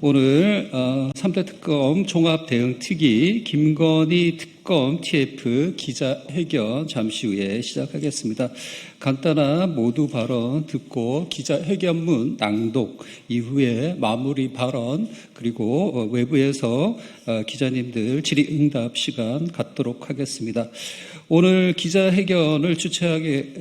오늘 3대 특검 종합대응특위 김건희 특검 TF 기자회견 잠시 후에 시작하겠습니다. 간단한 모두 발언 듣고 기자회견문 낭독 이후에 마무리 발언 그리고 외부에서 기자님들 질의응답 시간 갖도록 하겠습니다. 오늘 기자회견을 주최하게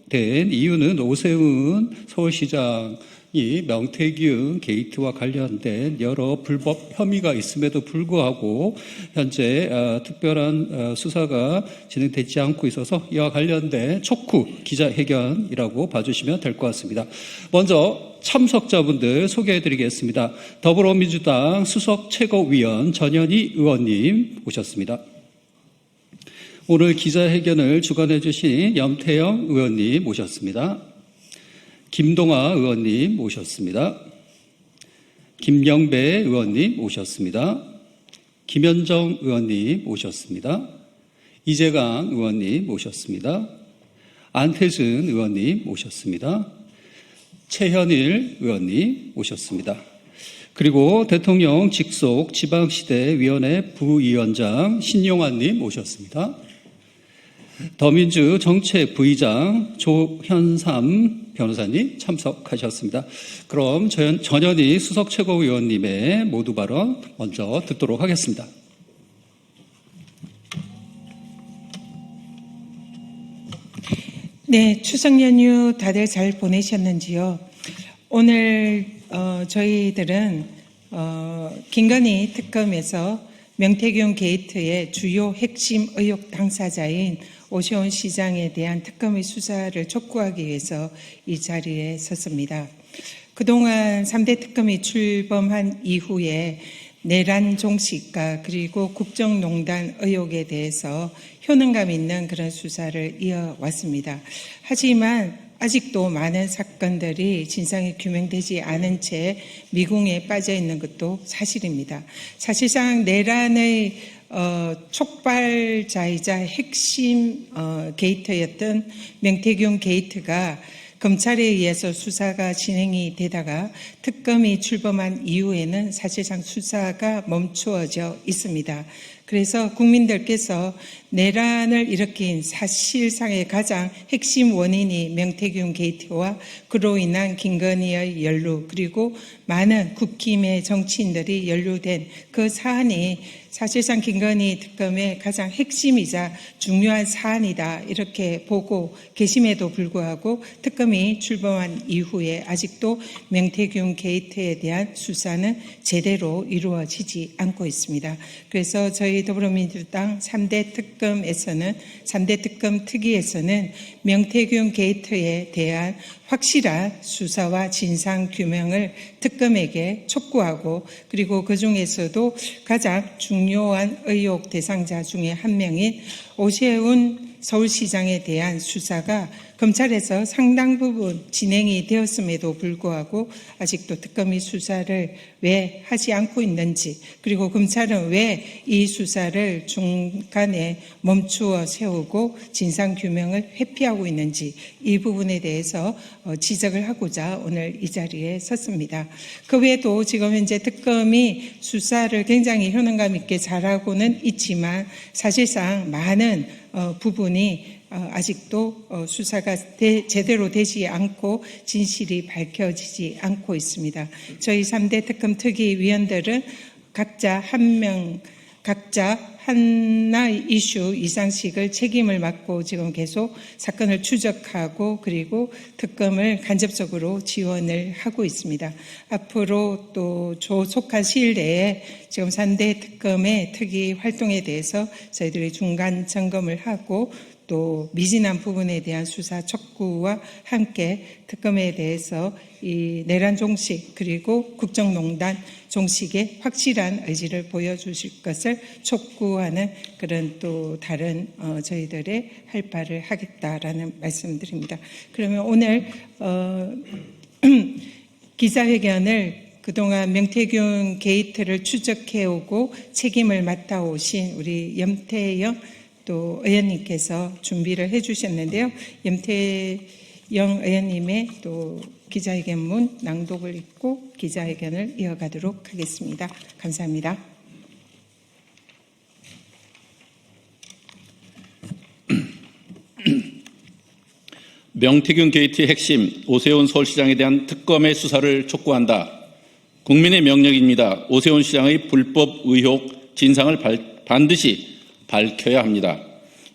된 이유는 오세훈 서울시장이 명태균 게이트와 관련된 여러 불법 혐의가 있음에도 불구하고 현재 특별한 수사가 진행되지 않고 있어서 이와 관련된 촉구 기자회견이라고 봐주시면 될 것 같습니다. 먼저 참석자분들 소개해드리겠습니다. 더불어민주당 수석 최고위원 전현희 의원님 오셨습니다. 오늘 기자회견을 주관해 주신 염태영 의원님 모셨습니다. 김동아 의원님 모셨습니다. 김영배 의원님 모셨습니다. 김현정 의원님 모셨습니다. 이재강 의원님 모셨습니다. 안태준 의원님 모셨습니다. 최현일 의원님 모셨습니다. 그리고 대통령 직속 지방시대위원회 부위원장 신용환님 모셨습니다. 더민주 정책 부의장 조현삼 변호사님 참석하셨습니다. 그럼 전현희 수석 최고위원님의 모두 발언 먼저 듣도록 하겠습니다. 네, 추석 연휴 다들 잘 보내셨는지요? 오늘 저희들은 김건희 특검에서 명태균 게이트의 주요 핵심 의혹 당사자인 오세훈 시장에 대한 특검의 수사를 촉구하기 위해서 이 자리에 섰습니다. 그동안 3대 특검이 출범한 이후에 내란 종식과 그리고 국정농단 의혹에 대해서 효능감 있는 그런 수사를 이어왔습니다. 하지만 아직도 많은 사건들이 진상이 규명되지 않은 채 미궁에 빠져 있는 것도 사실입니다. 사실상 내란의 촉발자이자 핵심 게이트였던 명태균 게이트가 검찰에 의해서 수사가 진행이 되다가 특검이 출범한 이후에는 사실상 수사가 멈추어져 있습니다. 그래서 국민들께서 내란을 일으킨 사실상의 가장 핵심 원인이 명태균 게이트와 그로 인한 김건희의 연루 그리고 많은 국힘의 정치인들이 연루된 그 사안이 사실상 김건희 특검의 가장 핵심이자 중요한 사안이다 이렇게 보고 계심에도 불구하고 특검이 출범한 이후에 아직도 명태균 게이트에 대한 수사는 제대로 이루어지지 않고 있습니다. 그래서 저희 더불어민주당 3대 특검에서는 3대 특검 특위에서는 명태균 게이트에 대한 확실한 수사와 진상 규명을 특검에게 촉구하고 그리고 그중에서도 가장 중요한 의혹 대상자 중에 한 명인 오세훈 서울시장에 대한 수사가 검찰에서 상당 부분 진행이 되었음에도 불구하고 아직도 특검이 수사를 왜 하지 않고 있는지 그리고 검찰은 왜 이 수사를 중간에 멈추어 세우고 진상규명을 회피하고 있는지 이 부분에 대해서 지적을 하고자 오늘 이 자리에 섰습니다. 그 외에도 지금 현재 특검이 수사를 굉장히 효능감 있게 잘하고는 있지만 사실상 많은 부분이 아직도 수사가 제대로 되지 않고 진실이 밝혀지지 않고 있습니다. 저희 3대 특검 특위위원들은 각자 하나의 이슈 이상씩을 책임을 맡고 지금 계속 사건을 추적하고 그리고 특검을 간접적으로 지원을 하고 있습니다. 앞으로 또 조속한 시일 내에 지금 3대 특검의 특위 활동에 대해서 저희들이 중간 점검을 하고 또 미진한 부분에 대한 수사 촉구와 함께 특검에 대해서 이 내란 종식 그리고 국정농단 종식의 확실한 의지를 보여주실 것을 촉구하는 그런 또 다른 저희들의 할 바를 하겠다라는 말씀드립니다. 그러면 오늘 기자회견을 그동안 명태균 게이트를 추적해오고 책임을 맡아오신 우리 염태영 또 의원님께서 준비를 해주셨는데요. 염태영 의원님의 또 기자회견문 낭독을 읽고 기자회견을 이어가도록 하겠습니다. 감사합니다. 명태균 게이트의 핵심 오세훈 서울시장에 대한 특검의 수사를 촉구한다. 국민의 명령입니다. 오세훈 시장의 불법 의혹 진상을 반드시 밝혀야 합니다.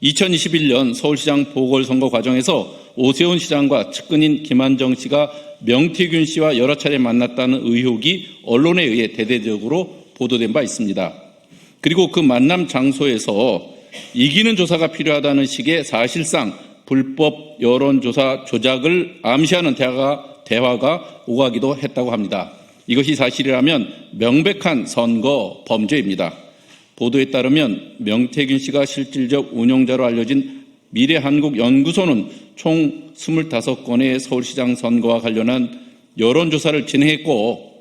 2021년 서울시장 보궐선거 과정에서 오세훈 시장과 측근인 김한정 씨가 명태균 씨와 여러 차례 만났다는 의혹이 언론에 의해 대대적으로 보도된 바 있습니다. 그리고 그 만남 장소에서 이기는 조사가 필요하다는 식의 사실상 불법 여론조사 조작을 암시하는 대화가 오가기도 했다고 합니다. 이것이 사실이라면 명백한 선거 범죄입니다. 보도에 따르면 명태균 씨가 실질적 운용자로 알려진 미래한국연구소는 총 25건의 서울시장 선거와 관련한 여론조사를 진행했고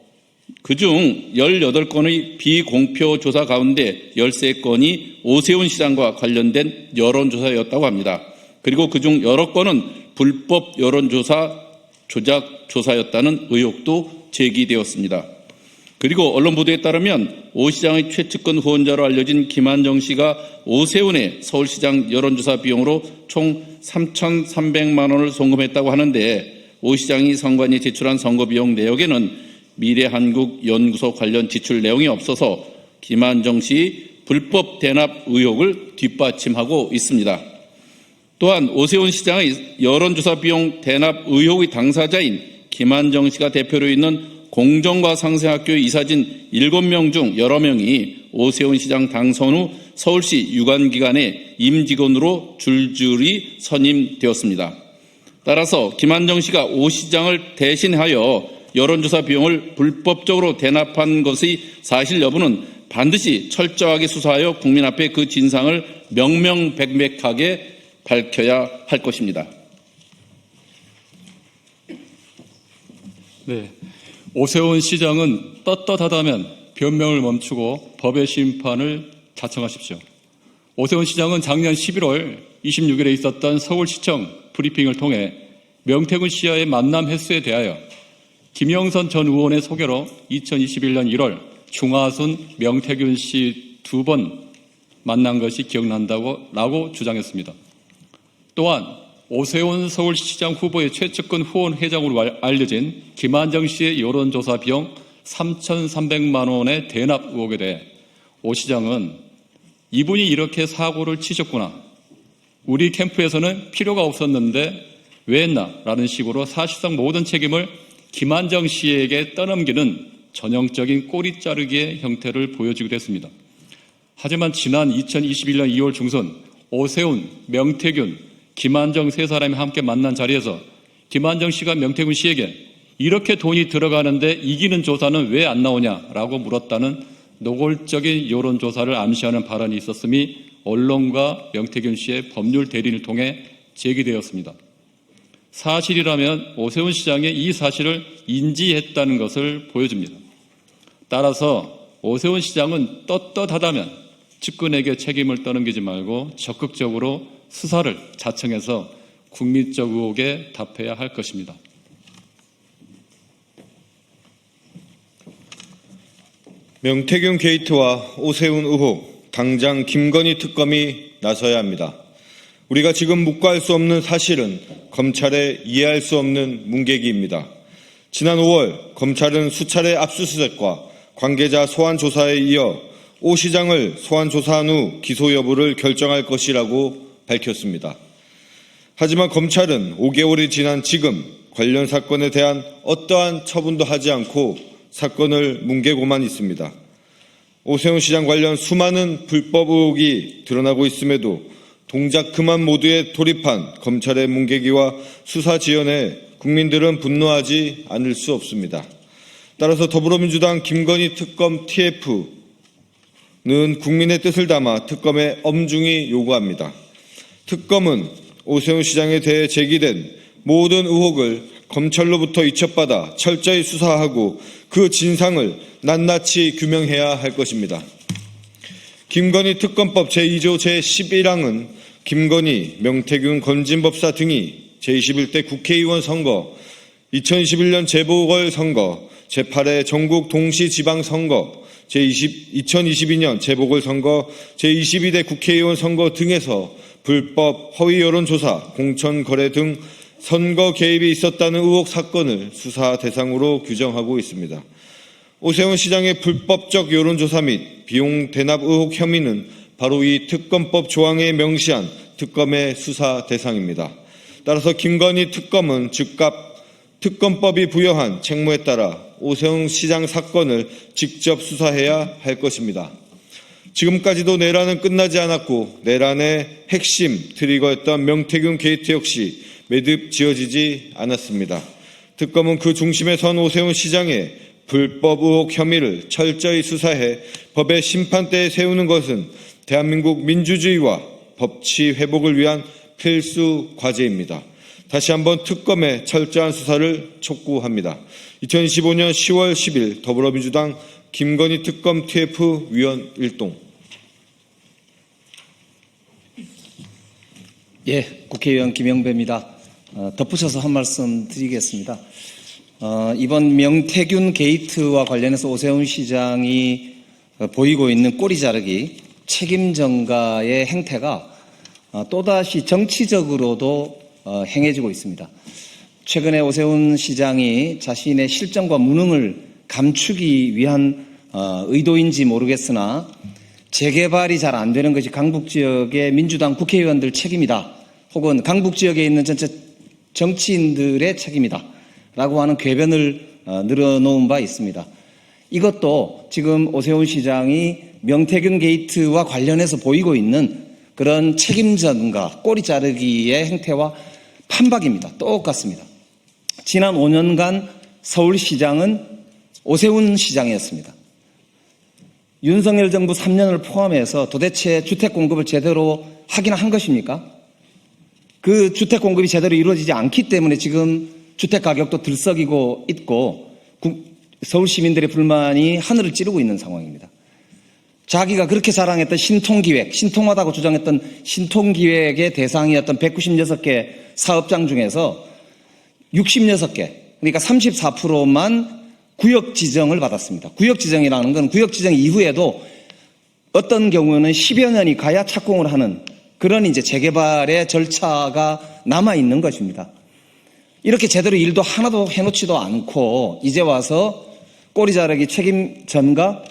그중 18건의 비공표 조사 가운데 13건이 오세훈 시장과 관련된 여론조사였다고 합니다. 그리고 그중 여러 건은 불법 여론조사 조작 조사였다는 의혹도 제기되었습니다. 그리고 언론 보도에 따르면 오 시장의 최측근 후원자로 알려진 김한정 씨가 오세훈의 서울시장 여론조사 비용으로 총 3,300만 원을 송금했다고 하는데 오 시장이 선관위에 제출한 선거비용 내역에는 미래한국연구소 관련 지출 내용이 없어서 김한정 씨 불법 대납 의혹을 뒷받침하고 있습니다. 또한 오세훈 시장의 여론조사 비용 대납 의혹의 당사자인 김한정 씨가 대표로 있는 공정과 상생학교 이사진 7명 중 여러 명이 오세훈 시장 당선 후 서울시 유관기관의 임직원으로 줄줄이 선임되었습니다. 따라서 김한정 씨가 오 시장을 대신하여 여론조사 비용을 불법적으로 대납한 것의 사실 여부는 반드시 철저하게 수사하여 국민 앞에 그 진상을 명명백백하게 밝혀야 할 것입니다. 네. 오세훈 시장은 떳떳하다면 변명을 멈추고 법의 심판을 자청하십시오. 오세훈 시장은 작년 11월 26일에 있었던 서울시청 브리핑을 통해 명태균 씨와의 만남 횟수에 대하여 김영선 전 의원의 소개로 2021년 1월 중하순 명태균 씨 2번 만난 것이 기억난다고 주장했습니다. 또한 오세훈 서울시장 후보의 최측근 후원 회장으로 알려진 김한정 씨의 여론조사 비용 3,300만 원의 대납 의혹에 대해 오 시장은 이분이 이렇게 사고를 치셨구나. 우리 캠프에서는 필요가 없었는데 왜 했나? 라는 식으로 사실상 모든 책임을 김한정 씨에게 떠넘기는 전형적인 꼬리 자르기의 형태를 보여주기도 했습니다. 하지만 지난 2021년 2월 중순 오세훈, 명태균, 김한정 세 사람이 함께 만난 자리에서 김한정 씨가 명태균 씨에게 이렇게 돈이 들어가는데 이기는 조사는 왜 안 나오냐라고 물었다는 노골적인 여론조사를 암시하는 발언이 있었음이 언론과 명태균 씨의 법률 대리를 통해 제기되었습니다. 사실이라면 오세훈 시장이 이 사실을 인지했다는 것을 보여줍니다. 따라서 오세훈 시장은 떳떳하다면 측근에게 책임을 떠넘기지 말고 적극적으로 수사를 자청해서 국민적 의혹에 답해야 할 것입니다. 명태균 게이트와 오세훈 의혹, 당장 김건희 특검이 나서야 합니다. 우리가 지금 묵과할 수 없는 사실은 검찰에 이해할 수 없는 문계기입니다. 지난 5월 검찰은 수차례 압수수색과 관계자 소환 조사에 이어 오 시장을 소환 조사한 후 기소 여부를 결정할 것이라고 밝혔습니다. 하지만 검찰은 5개월이 지난 지금 관련 사건에 대한 어떠한 처분도 하지 않고 사건을 뭉개고만 있습니다. 오세훈 시장 관련 수많은 불법 의혹이 드러나고 있음에도 동작 그만 모드에 돌입한 검찰의 뭉개기와 수사 지연에 국민들은 분노하지 않을 수 없습니다. 따라서 더불어민주당 김건희 특검 TF는 국민의 뜻을 담아 특검에 엄중히 요구합니다. 특검은 오세훈 시장에 대해 제기된 모든 의혹을 검찰로부터 이첩받아 철저히 수사하고 그 진상을 낱낱이 규명해야 할 것입니다. 김건희 특검법 제2조 제11항은 김건희, 명태균, 건진법사 등이 제21대 국회의원 선거 2021년 재보궐선거, 제8회 전국 동시지방선거, 2022년 재보궐선거, 제22대 국회의원 선거 등에서 불법 허위 여론조사, 공천거래 등 선거 개입이 있었다는 의혹 사건을 수사 대상으로 규정하고 있습니다. 오세훈 시장의 불법적 여론조사 및 비용 대납 의혹 혐의는 바로 이 특검법 조항에 명시한 특검의 수사 대상입니다. 따라서 김건희 특검은 즉각 특검법이 부여한 책무에 따라 오세훈 시장 사건을 직접 수사해야 할 것입니다. 지금까지도 내란은 끝나지 않았고 내란의 핵심 트리거였던 명태균 게이트 역시 매듭 지어지지 않았습니다. 특검은 그 중심에 선 오세훈 시장의 불법 의혹 혐의를 철저히 수사해 법의 심판대에 세우는 것은 대한민국 민주주의와 법치 회복을 위한 필수 과제입니다. 다시 한번 특검의 철저한 수사를 촉구합니다. 2025년 10월 10일 더불어민주당 김건희 특검 TF 위원 일동. 예, 국회의원 김영배입니다. 덧붙여서 한 말씀 드리겠습니다. 이번 명태균 게이트와 관련해서 오세훈 시장이 보이고 있는 꼬리 자르기, 책임 전가의 행태가 또다시 정치적으로도 행해지고 있습니다. 최근에 오세훈 시장이 자신의 실정과 무능을 감추기 위한 의도인지 모르겠으나 재개발이 잘 안 되는 것이 강북지역의 민주당 국회의원들 책임이다. 혹은 강북지역에 있는 전체 정치인들의 책임이다. 라고 하는 궤변을 늘어놓은 바 있습니다. 이것도 지금 오세훈 시장이 명태균 게이트와 관련해서 보이고 있는 그런 책임 전가, 꼬리 자르기의 행태와 판박입니다. 똑같습니다. 지난 5년간 서울시장은 오세훈 시장이었습니다. 윤석열 정부 3년을 포함해서 도대체 주택 공급을 제대로 하긴 한 것입니까? 그 주택 공급이 제대로 이루어지지 않기 때문에 지금 주택 가격도 들썩이고 있고 서울 시민들의 불만이 하늘을 찌르고 있는 상황입니다. 자기가 그렇게 자랑했던 신통기획, 신통하다고 주장했던 신통기획의 대상이었던 196개 사업장 중에서 66개, 그러니까 34%만 구역 지정을 받았습니다. 구역 지정이라는 건 구역 지정 이후에도 어떤 경우는 10여 년이 가야 착공을 하는 그런 이제 재개발의 절차가 남아있는 것입니다. 이렇게 제대로 일도 하나도 해놓지도 않고 이제 와서 꼬리 자르기 책임 전가,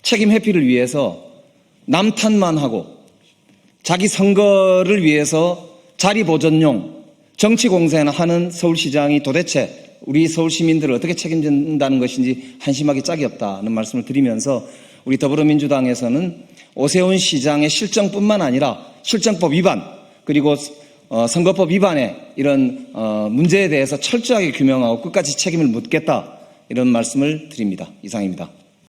책임 회피를 위해서 남탓만 하고 자기 선거를 위해서 자리 보전용 정치 공세나 하는 서울시장이 도대체 우리 서울 시민들을 어떻게 책임진다는 것인지 한심하기 짝이 없다는 말씀을 드리면서 우리 더불어민주당에서는 오세훈 시장의 실정뿐만 아니라 실정법 위반 그리고 선거법 위반의 이런 문제에 대해서 철저하게 규명하고 끝까지 책임을 묻겠다 이런 말씀을 드립니다. 이상입니다.